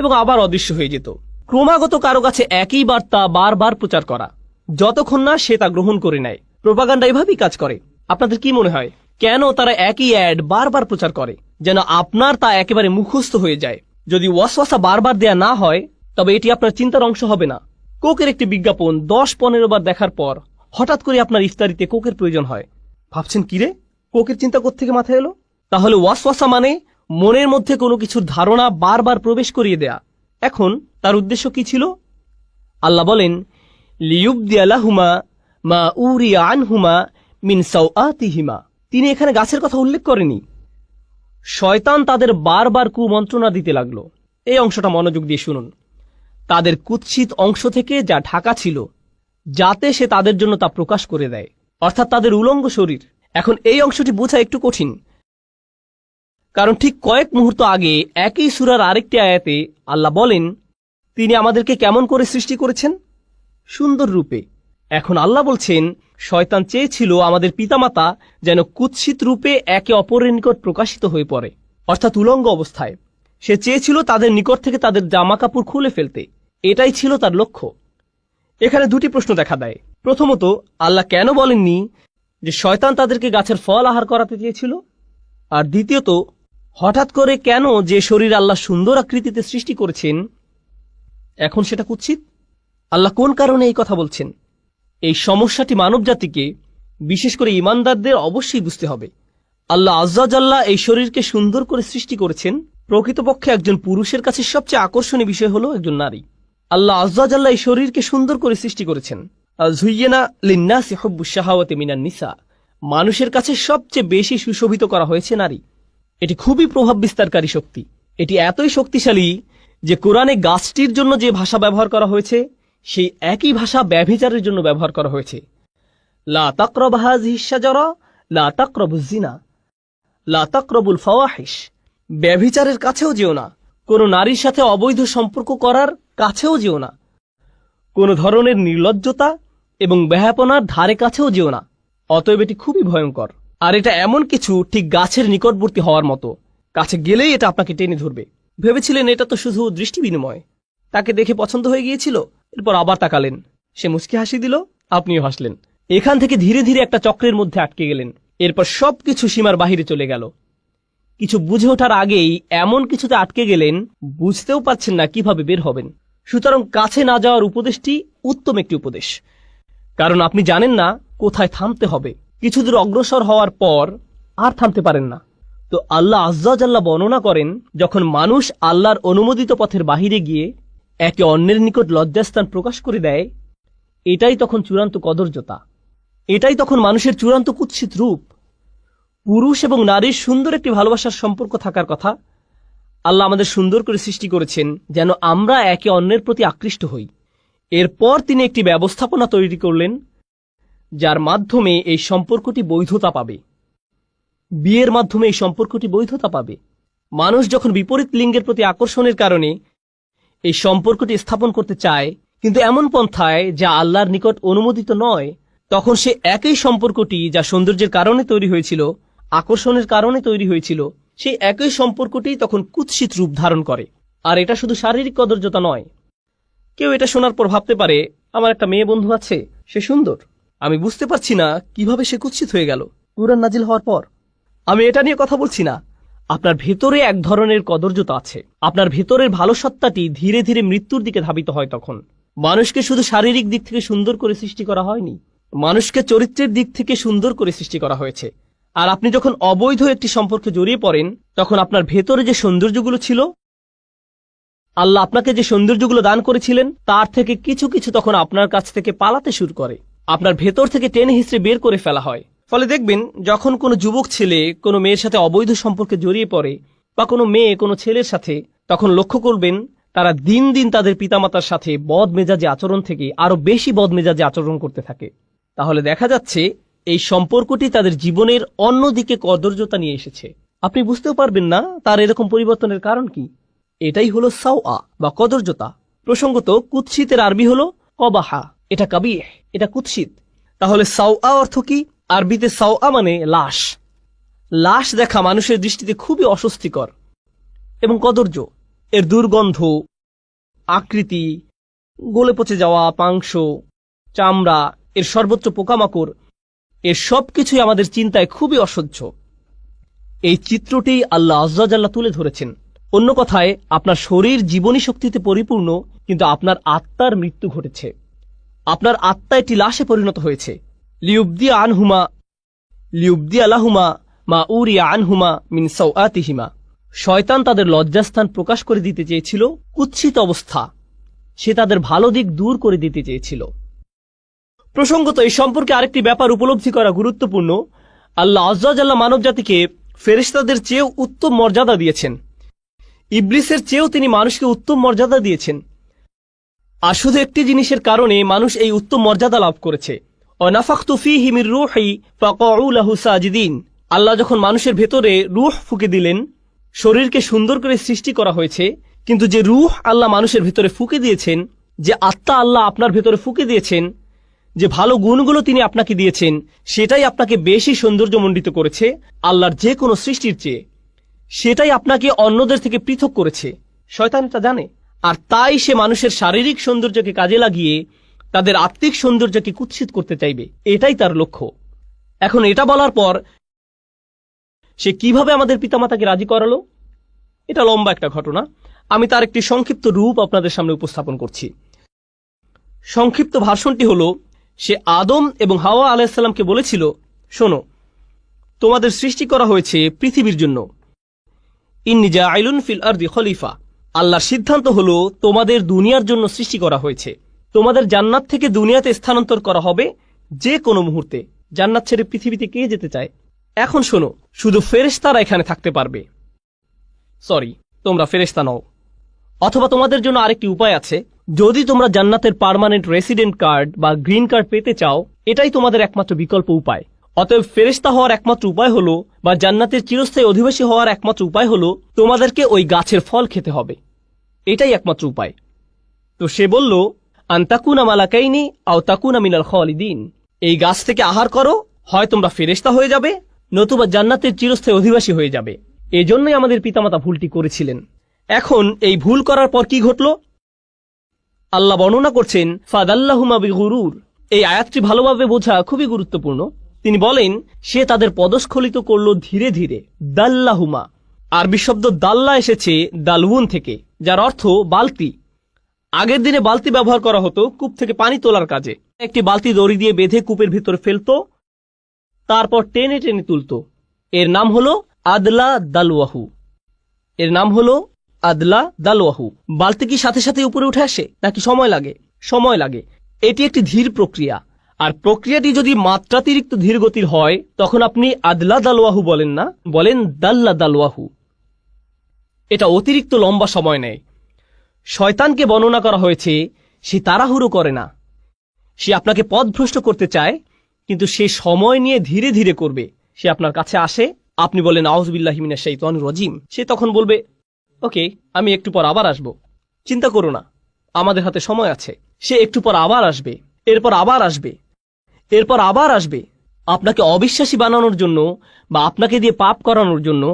এবং আবার অদৃশ্য হয়ে যেত। ক্রমাগত কারো কাছে একই বার্তা বারবার প্রচার করা, যতক্ষণ না সে তা গ্রহণ করে নেয়। প্রোপাগান্ডা এভাবেই কাজ করে। আপনাদের কি মনে হয় কেন তারা একই অ্যাড বারবার প্রচার করে, যেন আপনার তা একেবারে মুখস্থ হয়ে যায়? যদি ওয়াসওয়াসা বারবার দেয়া না হয় তবে এটি আপনার চিন্তার অংশ হবে না। কোকের একটি বিজ্ঞাপন 10-15 বার দেখার পর হঠাৎ করে আপনার ইফতারিতে কোকের প্রয়োজন হয়। ভাবছেন কিরে, কোকের চিন্তা কোত্থেকে মাথায় এলো? তাহলে ওয়াসওয়াসা মানে মনের মধ্যে কোনো কিছুর ধারণা বারবার প্রবেশ করিয়ে দেয়া। এখন তার উদ্দেশ্য কি ছিল? আল্লাহ বলেন, লিয়ুবদিয়া লাহুমা মা উরিয়া আনহুমা মিন সাওআতিহিমা। তিনি এখানে গাছের কথা উল্লেখ করেনি। শয়তান তাদের বারবার কুমন্ত্রণা দিতে লাগলো। এই অংশটা মনোযোগ দিয়ে শুনুন। তাদের কুৎসিত অংশ থেকে যা ঢাকা ছিল, যাতে সে তাদের জন্য তা প্রকাশ করে দেয়, অর্থাৎ তাদের উলঙ্গ শরীর। এখন এই অংশটি বোঝা একটু কঠিন, কারণ ঠিক কয়েক মুহূর্ত আগে একই সূরার আরেকটি আয়াতে আল্লাহ বলেন তিনি আমাদেরকে কেমন করে সৃষ্টি করেছেন? সুন্দর রূপে। এখন আল্লাহ বলছেন শয়তান চেয়েছিল আমাদের পিতামাতা যেন কুৎসিত রূপে একে অপরের নিকট প্রকাশিত হয়ে পড়ে, অর্থাৎ উলঙ্গ অবস্থায়। সে চেয়েছিল তাদের নিকট থেকে তাদের জামা কাপড় খুলে ফেলতে। এটাই ছিল তার লক্ষ্য। এখানে দুটি প্রশ্ন দেখা দেয়। প্রথমত, আল্লাহ কেন বলেননি যে শয়তান তাদেরকে গাছের ফল আহার করাতে চেয়েছিল? আর দ্বিতীয়ত, হঠাৎ করে কেন যে শরীর আল্লাহ সুন্দর আকৃতিতে সৃষ্টি করেছেন এখন সেটা কুৎসিত? আল্লাহ কোন কারণে এই কথা বলছেন? এই সমস্যাটি মানব জাতিকে, বিশেষ করে ঈমানদারদের অবশ্যই বুঝতে হবে। আল্লাহ আয্যা ওয়া জাল্লা এই শরীরকে সুন্দর করে সৃষ্টি করেছেন। প্রকৃতপক্ষে একজন পুরুষের কাছে সবচেয়ে আকর্ষণীয় বিষয় হলো একজন নারী। আল্লাহ আয্যা ওয়া জাল্লা এই শরীরকে সুন্দর করে সৃষ্টি করেছেন। যুয়্যিনা লিন-নাসি হুব্বুশ শাহাওয়াতি মিনান নিসা, মানুষের কাছে সবচেয়ে বেশি সুশোভিত করা হয়েছে নারী। এটি খুবই প্রভাব বিস্তারকারী শক্তি। এটি এতই শক্তিশালী যে কোরআনে গাছটির জন্য যে ভাষা ব্যবহার করা হয়েছে সেই একই ভাষা ব্যভিচারের জন্য ব্যবহার করা হয়েছে। লা তাকরাবু হাযিহিশ শাজারা লা তাকরাবুজ জিনা লা তাকরাবুল ফাওয়াহিশ। ব্যভিচারের কাছেও যেও না, কোনো নারীর সাথে অবৈধ সম্পর্ক করার কাছেও যেও না, কোনো ধরনের নির্লজ্জতা এবং বেহায়াপনার ধারে কাছেও যেও না। অতএব এটি খুবই ভয়ঙ্কর। আর এটা এমন কিছু ঠিক গাছের নিকটবর্তী হওয়ার মতো, কাছে গেলেই এটা আপনাকে টেনে ধরবে। ভেবেছিলেন এটা তো শুধু দৃষ্টি বিনিময়, তাকে দেখে পছন্দ হয়ে গিয়েছিল, এরপর আবার তাকালেন, সে মুচকি হাসি দিল, আপনিও হাসলেন, এখান থেকে ধীরে ধীরে একটা চক্রের মধ্যে আটকে গেলেন। এরপর সবকিছু সীমার বাহিরে চলে গেল। কিছু বুঝে ওঠার আগেই এমন কিছুতে আটকে গেলেন, বুঝতেও পারছেন না কিভাবে বের হবেন। সুতরাং কাছে না যাওয়ার উপদেশটি উত্তম একটি উপদেশ, কারণ আপনি জানেন না কোথায় থামতে হবে। কিছু দূর অগ্রসর হওয়ার পর আর থামতে পারেন না। তো আল্লাহ আজ্জা জাল্লা বর্ণনা করেন, যখন মানুষ আল্লাহর অনুমোদিত পথের বাহিরে গিয়ে একে অন্যের নিকট লজ্জাস্থান প্রকাশ করে দেয়, এটাই তখন চূড়ান্ত কদর্যতা, এটাই তখন মানুষের চূড়ান্ত কুৎসিত রূপ। পুরুষ এবং নারীর সুন্দর একটি ভালোবাসার সম্পর্ক থাকার কথা। আল্লাহ আমাদের সুন্দর করে সৃষ্টি করেছেন যেন আমরা একে অন্যের প্রতি আকৃষ্ট হই। এরপর তিনি একটি ব্যবস্থাপনা তৈরি করলেন যার মাধ্যমে এই সম্পর্কটি বৈধতা পাবে। বিয়ের মাধ্যমে এই সম্পর্কটি বৈধতা পাবে। মানুষ যখন বিপরীত লিঙ্গের প্রতি আকর্ষণের কারণে এই সম্পর্কটি স্থাপন করতে চায়, কিন্তু এমন পন্থায় যা আল্লাহর নিকট অনুমোদিত নয়, তখন সে একই সম্পর্কটি যা সৌন্দর্যের কারণে তৈরি হয়েছিল, আকর্ষণের কারণে তৈরি হয়েছিল, সেই একই সম্পর্কটি তখন কুৎসিত রূপ ধারণ করে। আর এটা শুধু শারীরিক কদর্যতা নয়। কেউ এটা শোনার পর ভাবতে পারে, আমার একটা মেয়ে বন্ধু আছে, সে সুন্দর, আমি বুঝতে পারছি না কিভাবে সে কুৎসিত হয়ে গেল কুরআন নাজিল হওয়ার পর। আমি এটা নিয়ে কথা বলছি না। আপনার ভেতরে এক ধরনের কদর্যতা আছে। আপনার ভেতরের ভালো সত্তাটি ধীরে ধীরে মৃত্যুর দিকে ধাবিত হয়। তখন মানুষকে শুধু শারীরিক দিক থেকে সুন্দর করে সৃষ্টি করা হয়নি, মানুষকে চরিত্রের দিক থেকে সুন্দর করে সৃষ্টি করা হয়েছে। আর আপনি যখন অবৈধ একটি সম্পর্কে জড়িয়ে পড়েন, তখন আপনার ভেতরে যে সৌন্দর্যগুলো ছিল, আল্লাহ আপনাকে যে সৌন্দর্যগুলো দান করেছিলেন, তার থেকে কিছু কিছু তখন আপনার কাছ থেকে পালাতে শুরু করে। আপনার ভেতর থেকে টেনে হিঁচড়ে বের করে ফেলা হয়। ফলে দেখবেন, যখন কোনো যুবক ছেলে কোনো মেয়ের সাথে অবৈধ সম্পর্কে জড়িয়ে পড়ে, বা কোনো মেয়ে কোনো ছেলের সাথে, তখন লক্ষ্য করবেন তারা দিন দিন তাদের পিতামাতার সাথে বদমেজাজি আচরণ থেকে আরো বেশি বদমেজাজি আচরণ করতে থাকে। তাহলে দেখা যাচ্ছে এই সম্পর্কটি তাদের জীবনের অন্যদিকে কদর্যতা নিয়ে এসেছে। আপনি বুঝতেও পারবেন না তার এরকম পরিবর্তনের কারণ কি। এটাই হলো সাওয়া বা কদর্যতা। প্রসঙ্গত, কুৎসিতের আরবি হলো কবাহা, এটা কাবিহ, এটা কুৎসিত। তাহলে সাওয়া অর্থ কি? আরবিতে সাওয়া মানে লাশ। লাশ দেখা মানুষের দৃষ্টিতে খুবই অস্বস্তিকর এবং কদর্য। এর দুর্গন্ধ, আকৃতি, গলে পচে যাওয়া মাংস, চামড়া, এর সর্বোচ্চ পোকামাকড়, এর সবকিছুই আমাদের চিন্তায় খুবই অসহ্য। এই চিত্রটি আল্লাহ আজ্জা জাল্লা তুলে ধরেছেন। অন্য কথায়, আপনার শরীর জীবনী শক্তিতে পরিপূর্ণ, কিন্তু আপনার আত্মার মৃত্যু ঘটেছে। আপনার আত্মা একটি লাশে পরিণত হয়েছে। লিউবদি আলাহুমা মা উরিয়া আনহুমা মিন সাওআতিহিমা। শয়তান তাদের লজ্জাস্থান প্রকাশ করে দিতে চেয়েছিল, কুৎসিত অবস্থা। সে তাদের ভালো দিক দূর করে দিতে চেয়েছিল। প্রসঙ্গত, এই সম্পর্কে আরেকটি ব্যাপার উপলব্ধি করা গুরুত্বপূর্ণ। আল্লাহ আজ্জা জাল্লা মানব জাতিকে ফেরেশতাদের চেয়েও উত্তম মর্যাদা দিয়েছেন। ইবলিসের চেয়েও তিনি মানুষকে উত্তম মর্যাদা দিয়েছেন। আর শুধু একটি জিনিসের কারণে মানুষ এই উত্তম মর্যাদা লাভ করেছে। ওয়ানাফাখতু ফীহি মির রূহি ফাকাউ লাহু সাজিদিন। আল্লাহ যখন মানুষের ভেতরে রূহ ফুঁকে দিলেন, শরীরকে সুন্দর করে সৃষ্টি করা হয়েছে, কিন্তু যে রূহ আল্লাহ মানুষের ভেতরে ফুঁকে দিয়েছেন, যে আত্মা আল্লাহ আপনার ভেতরে ফুঁকে দিয়েছেন, যে ভালো গুণগুলো তিনি আপনাকে দিয়েছেন, সেটাই আপনাকে বেশি সৌন্দর্যমণ্ডিত করেছে আল্লাহর যে কোনো সৃষ্টির চেয়ে। সেটাই আপনাকে অন্যদের থেকে পৃথক করেছে। শয়তান এটা জানে, আর তাই সে মানুষের শারীরিক সৌন্দর্যকে কাজে লাগিয়ে তাদের আত্মিক সৌন্দর্যকে কুৎসিত করতে চাইবে। এটাই তার লক্ষ্য। এখন এটা বলার পর সে কিভাবে আমাদের পিতামাতাকে রাজি করালো, এটা লম্বা একটা ঘটনা। আমি তার একটি সংক্ষিপ্ত রূপ আপনাদের সামনে উপস্থাপন করছি। সংক্ষিপ্ত ভাষণটি হলো, সে আদম এবং হাওয়া আলাইহিসসালামকে বলেছিল, শোনো, তোমাদের সৃষ্টি করা হয়েছে পৃথিবীর জন্য। ইন্নী জাইলুন ফিল আরদি খলিফা। আল্লাহর সিদ্ধান্ত হলো তোমাদের দুনিয়ার জন্য সৃষ্টি করা হয়েছে। তোমাদের জান্নাত থেকে দুনিয়াতে স্থানান্তর করা হবে যে কোনো মুহূর্তে। জান্নাত ছেড়ে পৃথিবীতে কে যেতে চায়? এখন শোনো, শুধু ফেরেশতারা এখানে থাকতে পারবে। সরি, তোমরা ফেরেশতা নও। অথবা তোমাদের জন্য আরেকটি উপায় আছে। যদি তোমরা জান্নাতের পার্মানেন্ট রেসিডেন্ট কার্ড বা গ্রিন কার্ড পেতে চাও, এটাই তোমাদের একমাত্র বিকল্প উপায়। অতএব ফেরেশতা হওয়ার একমাত্র উপায় হলো, বা জান্নাতের চিরস্থায়ী অধিবাসী হওয়ার একমাত্র উপায় হলো, তোমাদেরকে ওই গাছের ফল খেতে হবে। এটাই একমাত্র উপায়। তো সে বলল, আনতাকুনা মালাকাইনি আও তাকুনা মিনাল খালিদিন। এই গাছ থেকে আহার করো, হয় তোমরা ফেরেশতা হয়ে যাবে, নতুবা জান্নাতের চিরস্থায়ী অধিবাসী হয়ে যাবে। এজন্যই আমাদের পিতামাতা ভুলটি করেছিলেন। এখন এই ভুল করার পর কি ঘটল? আল্লাহ বর্ণনা করছেন, ফাদাল্লাহুমা বিগুরুর এই আয়াতটি ভালোভাবে বোঝা খুবই গুরুত্বপূর্ণ। তিনি বলেন সে তাদের পদস্খলিত করল ধীরে ধীরে। দাল্লাহুমা, আরবি শব্দ দাল্লা এসেছে দালউন থেকে, যার অর্থ বালতি। আগের দিনে বালতি ব্যবহার করা হতো কূপ থেকে পানি তোলার কাজে। একটি বালতি দড়ি দিয়ে বেঁধে কূপের ভিতরে ফেলতো, তারপর টেনে টেনে তুলতো। এর নাম হলো আদলা দালওয়াহু। এর নাম হলো আদলা দালওয়াহু। বালতি কি সাথে সাথে উপরে উঠে আসে নাকি সময় লাগে? সময় লাগে। এটি একটি ধীর প্রক্রিয়া, আর প্রক্রিয়াটি যদি মাত্রাতিরিক্ত ধীর গতির হয় তখন আপনি আদলা দালওয়াহু বলেন না, বলেন দাল্লা দালওয়াহু। এটা অতিরিক্ত লম্বা সময় নেয়। শয়তানকে বর্ণনা করা হয়েছে সে তাড়াহুড়ো করে না, সে আপনাকে পথভ্রষ্ট করতে চায়, কিন্তু সে সময় নিয়ে ধীরে ধীরে করবে। সে আপনার কাছে আসে, আপনি বলেন আউযুবিল্লাহি মিনাশ শাইতানির রাজিম, সে তখন বলবে ওকে, আমি একটু পর আবার আসব, চিন্তা করো না, আমাদের হাতে সময় আছে। সে একটু পর আবার আসবে, এরপর আবার আসবে, এরপর আবার আসবে। আপনাকে অবিশ্বাসী বানানোর জন্য বা আপনাকে দিয়ে পাপ করানোর জন্য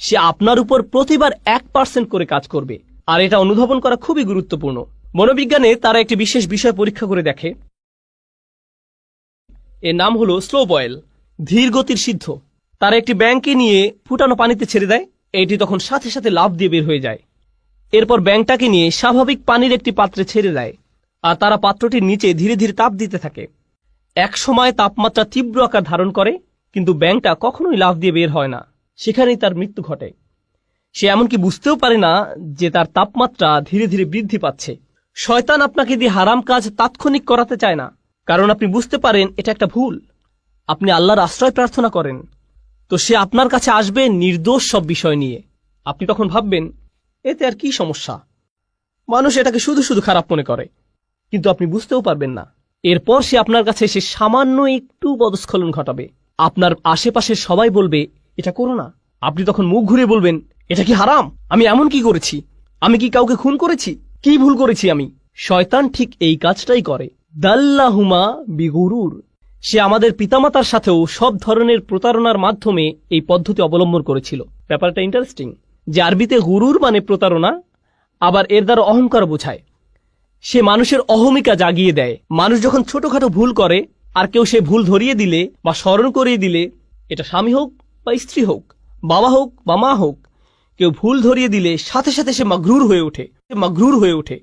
সে আপনার উপর প্রতিবার 1% করে কাজ করবে। আর এটা অনুধাবন করা খুবই গুরুত্বপূর্ণ। মনোবিজ্ঞানে তারা একটি বিশেষ বিষয় পরীক্ষা করে দেখে, এর নাম হলো স্লো বয়েল, ধীর গতির সিদ্ধ। তারা একটি ব্যাঙকে নিয়ে ফুটানো পানিতে ছেড়ে দেয়, এটি তখন সাথে সাথে লাফ দিয়ে বের হয়ে যায়। এরপর ব্যাঙটাকে নিয়ে স্বাভাবিক পানির একটি পাত্রে ছেড়ে দেয়, আর তারা পাত্রটির নিচে ধীরে ধীরে তাপ দিতে থাকে। এক সময় তাপমাত্রা তীব্র আকার ধারণ করে, কিন্তু ব্যাঙটা কখনোই লাফ দিয়ে বের হয় না, সেখানেই তার মৃত্যু ঘটে। সে এমনকি বুঝতেও পারে না যে তার তাপমাত্রা ধীরে ধীরে বৃদ্ধি পাচ্ছে। শয়তান আপনাকে দিয়ে হারাম কাজ তাৎক্ষণিক করাতে চায় না, কারণ আপনি বুঝতে পারেন এটা একটা ভুল। আপনি আল্লাহর আশ্রয় প্রার্থনা করেন, তো সে আপনার কাছে আসবে নির্দোষ সব বিষয় নিয়ে। আপনি তখন ভাববেন এতে আর কি সমস্যা, মানুষ এটাকে শুধু শুধু খারাপ মনে করে, কিন্তু আপনি বুঝতেও পারবেন না। এরপর সে আপনার কাছে এসে সামান্য একটু পদস্খলন ঘটাবে। আপনার আশেপাশের সবাই বলবে এটা করো না। আপনি তখন মুখ ঘুরে বলবেন এটা কি হারাম? আমি এমন কি করেছি? আমি কি কাউকে খুন করেছি? কি ভুল করেছি আমি? শয়তান ঠিক এই কাজটাই করে। দাল্লাহুমা বিগুরুর। সে আমাদের পিতামাতার সাথেও সব ধরনের প্রতারণার মাধ্যমে এই পদ্ধতি অবলম্বন করেছিল। ব্যাপারটা ইন্টারেস্টিং যে আরবিতে গুরুর মানে প্রতারণা, আবার এর দ্বারা অহংকার বোঝায়। সে মানুষের অহমিকা জাগিয়ে দেয়। মানুষ যখন ছোটখাটো ভুল করে আর কেউ সে ভুল ধরিয়ে দিলে বা স্মরণ করিয়ে দিলে, এটা স্বামী হোক বা স্ত্রী হোক, বাবা হোক বা মা হোক, কেউ ভুল ধরিয়ে দিলে সাথে সাথে সে মাগরুর হয়ে ওঠে,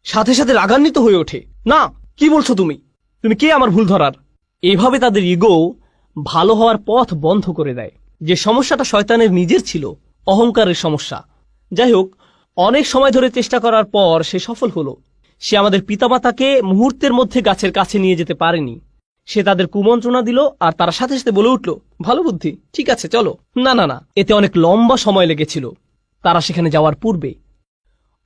সাথে সাথে রাগান্বিত হয়ে ওঠে। না, কি বলছো তুমি? তুমি কে আমার ভুল ধরার? এভাবে তাদের ইগো ভালো হওয়ার পথ বন্ধ করে দেয়। যে সমস্যাটা শয়তানের নিজের ছিল, অহংকারের সমস্যা। যাই হোক, অনেক সময় ধরে চেষ্টা করার পর সে সফল হলো। সে আমাদের পিতামাতাকে মুহূর্তের মধ্যে গাছের কাছে নিয়ে যেতে পারেনি। সে তাদের কুমন্ত্রণা দিল, আর তারা সাথে সাথে বলে উঠল ভালো বুদ্ধি, ঠিক আছে চলো। না না না, এতে অনেক লম্বা সময় লেগেছিল তারা সেখানে যাওয়ার পূর্বে।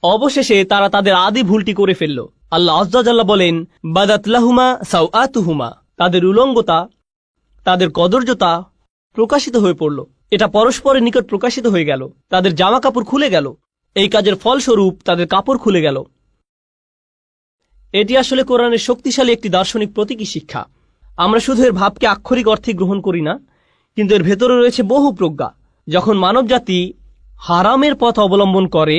অবশেষে তারা তাদের আদি ভুলটি করে ফেলল। আল্লাহ আযজা জাল্লা বলেন বাদাত লাহুমা সাওআতুহুমা। তাদের উলঙ্গতা, তাদের কদর্যতা প্রকাশিত হয়ে পড়ল। এটা পরস্পরের নিকট প্রকাশিত হয়ে গেল। তাদের জামা কাপড় খুলে গেল। এই কাজের ফলস্বরূপ তাদের কাপড় খুলে গেল। এটি আসলে কোরআনের শক্তিশালী একটি দার্শনিক প্রতীকী শিক্ষা। আমরা শুধু এর ভাবকে আক্ষরিক অর্থে গ্রহণ করি না, কিন্তু এর ভেতরে রয়েছে বহু প্রজ্ঞা। যখন মানবজাতি হারামের পথ অবলম্বন করে,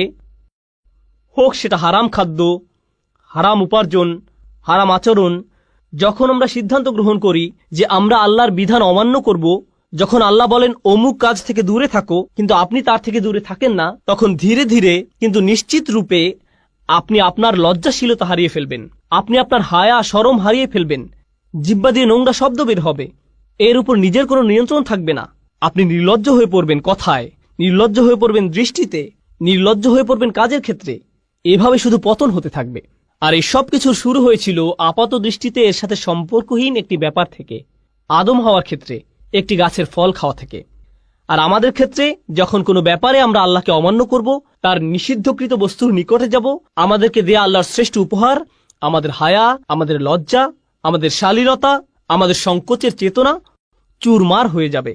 হোক সেটা হারাম খাদ্য, হারাম উপার্জন, হারাম আচরণ, যখন আমরা সিদ্ধান্ত গ্রহণ করি যে আমরা আল্লাহর বিধান অমান্য করব, যখন আল্লাহ বলেন অমুক কাজ থেকে দূরে থাকো কিন্তু আপনি তার থেকে দূরে থাকেন না, তখন ধীরে ধীরে কিন্তু নিশ্চিত রূপে আপনি আপনার লজ্জাশীলতা হারিয়ে ফেলবেন। আপনি আপনার হায়া শরম হারিয়ে ফেলবেন। জিহ্বা দিয়ে নোংরা শব্দ বের হবে। এর উপর নিজের কোনো নিয়ন্ত্রণ থাকবে না। আপনি নির্লজ্জ হয়ে পড়বেন কথায়, নির্লজ্জ হয়ে পড়বেন দৃষ্টিতে, নির্লজ্জ হয়ে পড়বেন কাজের ক্ষেত্রে। এভাবে শুধু পতন হতে থাকবে। আর এই সব কিছুর শুরু হয়েছিল আপাত দৃষ্টিতে এর সাথে সম্পর্কহীন একটি ব্যাপার থেকে, আদম হওয়ার ক্ষেত্রে একটি গাছের ফল খাওয়া থেকে। আর আমাদের ক্ষেত্রে যখন কোনো ব্যাপারে আমরা আল্লাহকে অমান্য করব, তার নিষিদ্ধকৃত বস্তুর নিকটে যাব, আমাদেরকে দেয়া আল্লাহর শ্রেষ্ঠ উপহার, আমাদের হায়া, আমাদের লজ্জা, আমাদের শালীনতা, আমাদের সংকোচের চেতনা চুরমার হয়ে যাবে।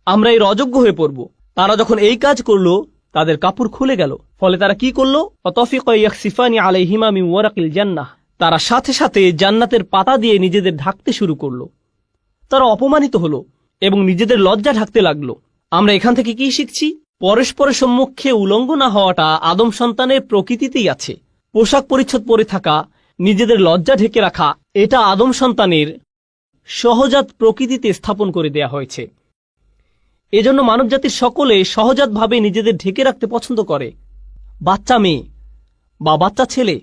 আমরা এর অযোগ্য হয়ে পড়ব। তারা যখন এই কাজ করলো, তাদের কাপড় খুলে গেল। ফলে তারা কি করলো? অতফিকা ইয়াখসিফানি আলাইহিমা মিন ওয়ারাকিল জান্নাহ। তারা সাথে সাথে জান্নাতের পাতা দিয়ে নিজেদের ঢাকতে শুরু করলো। তারা অপমানিত হলো এবং নিজেদের লজ্জা ঢাকতে লাগলো। আমরা এখান থেকে কি শিখছি? পরস্পরের সম্মুখে উলঙ্গ না হওয়াটা আদম সন্তানের প্রকৃতিতেই আছে। পোশাক পরিচ্ছদ পরে থাকা, নিজেদের লজ্জা ঢেকে রাখা, এটা আদম সন্তানের সহজাত প্রকৃতিতে স্থাপন করে দেয়া হয়েছে। এজন্য মানবজাতির সকলে সহজাতভাবে নিজেদের ঢেকে রাখতে পছন্দ করে। বাচ্চা মেয়ে বা বাচ্চা ছেলে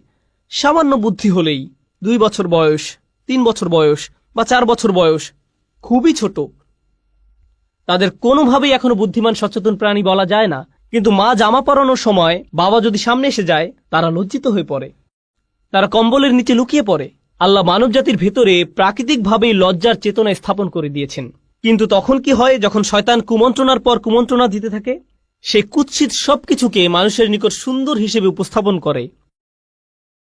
সামান্য বুদ্ধি হলেই 2 বছর বয়স, 3 বছর বয়স বা 4 বছর বয়স, খুবই ছোট, তাদের কোনোভাবেই এখনো বুদ্ধিমান সচেতন প্রাণী বলা যায় না। কিন্তু মা জামা পরানোর সময় বাবা যদি সামনে এসে যায়, তারা লজ্জিত হয়ে পড়ে, তারা কম্বলের নিচে লুকিয়ে পড়ে। আল্লাহ মানবজাতির ভেতরে প্রাকৃতিকভাবেই লজ্জার চেতনা স্থাপন করে দিয়েছেন। কিন্তু তখন কি হয়, যখন শয়তান কুমন্ত্রণার পর কুমন্ত্রণা দিতে থাকে, সে কুৎসিত সবকিছুকে মানুষের নিকট সুন্দর হিসেবে উপস্থাপন করে